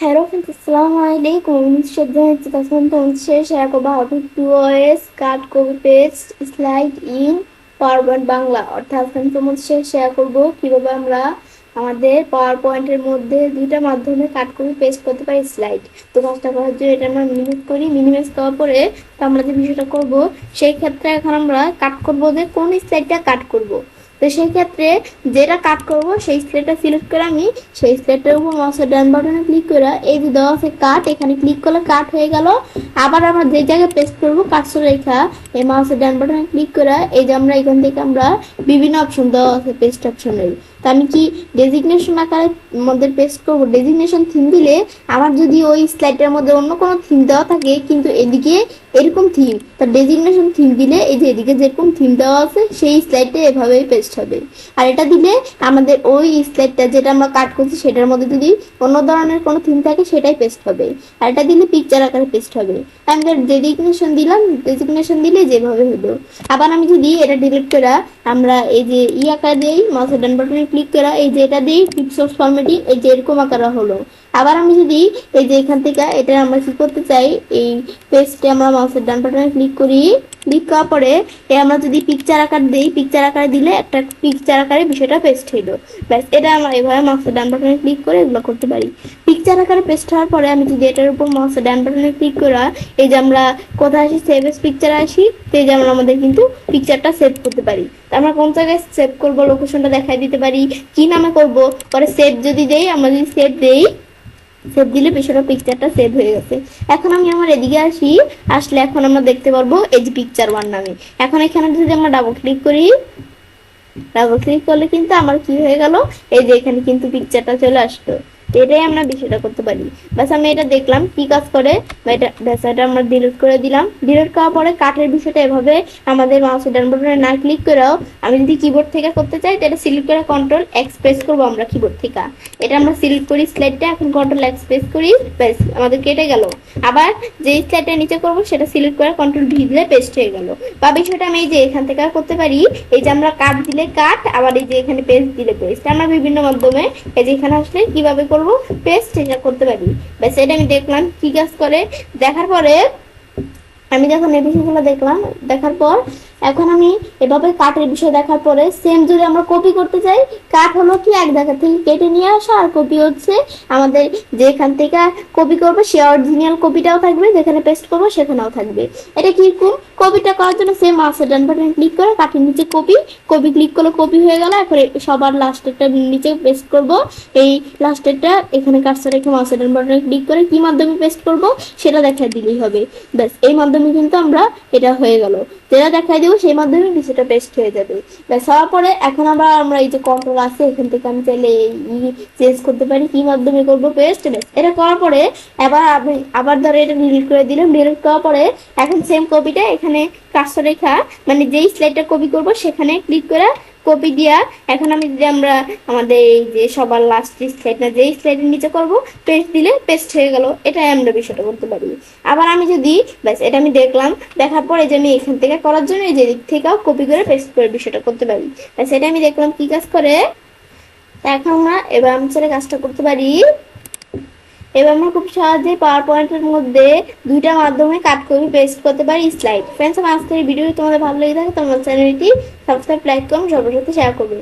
Hello friends, আসসালামু আলাইকুম। তোমাদের শেয়ার করবো হাউ টু ডুওএস cut copy paste slide in PowerPoint Bangla. অর্থাৎ আমি তোমাদের শেয়ার করবো কিভাবে আমরা আমাদের পাওয়ার পয়েন্টের মধ্যে দুইটা মাধ্যমে কাট কপি পেস্ট করতে পারি স্লাইড। তো কাজটা করার জন্য এটা আমরা মিনিমাইজ করার পরে তো আমরা যে বিষয়টা করবো সেই ক্ষেত্রে এখন আমরা কাট করবো যে কোন স্লাইডটা কাট করবো। তো সেই ক্ষেত্রে যেটা কাট করব সেই স্লেটটা সিলেক্ট করে আমি সেই স্লেটটার উপর মাউসের ডান বাটনে ক্লিক করে এই যে দেওয়া আছে কাট, এখানে ক্লিক করলে কাট হয়ে গেল। আবার আমরা যে জায়গায় পেস্ট করব কাটসো রেখা এই মাউসের ডান বাটনে ক্লিক করে এই যে আমরা এখান থেকে আমরা বিভিন্ন অপশন দেওয়া আছে পেস্ট অপশনের। তো আমি কি ডেজিগনেশন আকারে মধ্যে পেস্ট করব, ডেজিগনেশন থিম দিলে আমার যদি ওই স্লাইডটার মধ্যে অন্য কোনো থিম দেওয়া থাকে কিন্তু এদিকে এরকম থিম, তার ডেজিগনেশন থিম দিলে এই যে এদিকে যেরকম থিম দেওয়া আছে সেই স্লাইডটা এভাবেই পেস্ট হবে। আর এটা দিলে আমাদের ওই স্লাইডটা যেটা আমরা কাট করছি সেটার মধ্যে যদি অন্য ধরনের কোনো থিম থাকে সেটাই পেস্ট হবে। আর এটা দিলে পিকচার আকারে পেস্ট হবে। আমি ডেজিগনেশন দিলাম, ডেজিগনেশন দিলে যেভাবে হলো। আবার আমি যদি এটা ডিলিট করা আমরা এই যে আকার দিই মাউসের ডান বাটনে ক্লিক করা এই যে এটা দিই পিক্সেলস ফরম্যাটিং এই যে এরকম আকারে হলো। আবার আমি যদি এই যে এখান থেকে এটা আমরা কি করতে চাই এই পেস্টে আমরা মাউসের ডান বাটনে ক্লিক করি, ক্লিক করার পরে আমরা যদি পিকচার আকার দিই পিকচার আকার দিলে একটা পিকচার আকারে বিষয়টা পেস্ট হইলো। ব্যাস এটা আমরা এভাবে মাউসের ডান বাটনে ক্লিক করে এগুলো করতে পারি। পিকচার আকারে পেস্ট হওয়ার পরে আমি যদি এটার উপর মাউসের ডান বাটনে ক্লিক করা এই যে আমরা কোথায় আসি সেভ এস পিকচার আসি তো এই যে আমরা আমাদের কিন্তু পিকচারটা সেভ করতে পারি। আমরা কোন জায়গায় সেভ করব লোকেশনটা দেখাই দিতে পারি, কি নামে করব। পরে সেভ যদি দেই আমরা যদি সেভ দেই সেভ দিলে বিষয়টা পিকচারটা সেভ হয়ে গেছে। এখন আমি আমার এদিকে আসলে এখন আমরা দেখতে পারবো এই যে পিকচার ওয়ান নামে। এখন এখানে যদি আমরা ডাবল ক্লিক করি, ডাবল ক্লিক করলে কিন্তু আমার কি হয়ে গেল এই যে এখানে কিন্তু পিকচারটা চলে আসলো। এটাই আমরা বিষয়টা করতে পারি। বাস আমি এটা দেখলাম কি কাজ করে বা এটা এটা আমরা ডিলিট করে দিলাম। ডিলিট করার পরে কাটের বিষয়টা এভাবে আমাদের মাউসের ডান বাটনে না ক্লিক করেও আমি যদি কিবোর্ড থেকে করতে চাই তো এটা সিলেক্ট করে কন্ট্রোল এক্স প্রেস করবো আমরা কিবোর্ড থেকে। এটা আমরা সিলেক্ট করি স্লাইডটা, এখন কন্ট্রোল এক্স প্রেস করি, ব্যাস আমাদের কেটে গেল। আবার যে স্লাইডটা নিচে করবো সেটা সিলেক্ট করে কন্ট্রোল ভি দিলে পেস্ট হয়ে গেল। বা বিষয়টা আমি এই যে এখান থেকে করতে পারি এই যে আমরা কাট দিলে কাট আবার এই যে এখানে পেস্ট দিলে পেস্ট আমরা বিভিন্ন মাধ্যমে এই যে এখানে আসলে কিভাবে করব পেস্ট এটা করতে পারি। ব্যাস এটা আমি দেখলাম কি কাজ করে। দেখার পরে আমি যখন এই বিষয়গুলো দেখলাম দেখার পর এখন আমি এভাবে কাটের বিষয় দেখার পরে সেম যদি আমরা কপি করতে চাই কাট হলো কি এক জায়গা থেকে কেটে নিয়ে আসা আর কপি হচ্ছে আমাদের যেখান থেকে কপি করবো সে অরিজিনাল কপিটাও থাকবে, যেখানে পেস্ট করবো সেখানেও থাকবে। এটা কিরকম কপিটা করার জন্য সেম মাউসের ডান বাটন ক্লিক করে কাটের নিচে কপি কপি ক্লিক করলে কপি হয়ে গেল। এখন সবার লাস্টেরটা নিচে পেস্ট করব, এই লাস্টেরটা এখানে কার্সর রেখে মাউসের ডান বাটনে ক্লিক করে কি মাধ্যমে পেস্ট করব সেটা দেখা দিলেই হবে। ব্যাস এই মাধ্যমে কিন্তু আমরা এটা হয়ে গেল, যেটা দেখাই দেবো সেই মাধ্যমে কিছুটা পেস্ট হয়ে যাবে। ব্যাস হওয়ার পরে এখন আমরা এই যে কন্ট্রোল আছে এখান থেকে আমি চাইলে চেঞ্জ করতে পারি কি মাধ্যমে করবো পেস্ট। ব্যাস এটা করার পরে আবার ধরো এটা ডিলিট করে দিলাম। ডিলিট করার পরে এখন সেম কপিটা এখানে কার্সর রেখা মানে যেই স্লাইডটা কপি করব সেখানে ক্লিক করে কপি দিয়া এখন আমি যদি আমরা আমাদের এই যে সবার লাস্ট স্লাইডটা যেই স্লাইডের নিচে করব পেস্ট দিলে পেস্ট হয়ে গেল। এটাই আমরা বিষয়টা করতে পারি। আবার আমি যদি ব্যাস এটা আমি দেখলাম, দেখার পরে যে আমি এখান থেকে করার জন্য এই যে দিক থেকেও কপি করে পেস্ট করে বিষয়টা করতে পারি। ব্যাস এটা আমি দেখলাম কি কাজ করে। এখন আমরা এবার আমি ছেড়ে কাজটা করতে পারি। এবার আমরা খুব সহজে পাওয়ার পয়েন্টের মধ্যে দুইটা মাধ্যমে কাট করে পেস্ট করতে পারি স্লাইড। ফ্রেন্ডস, আমার আজকের ভিডিও তোমাদের ভালো লেগে থাকে তোমার চ্যানেলটি সাবস্ক্রাইব লাইক করুন সবার সাথে শেয়ার করবেন।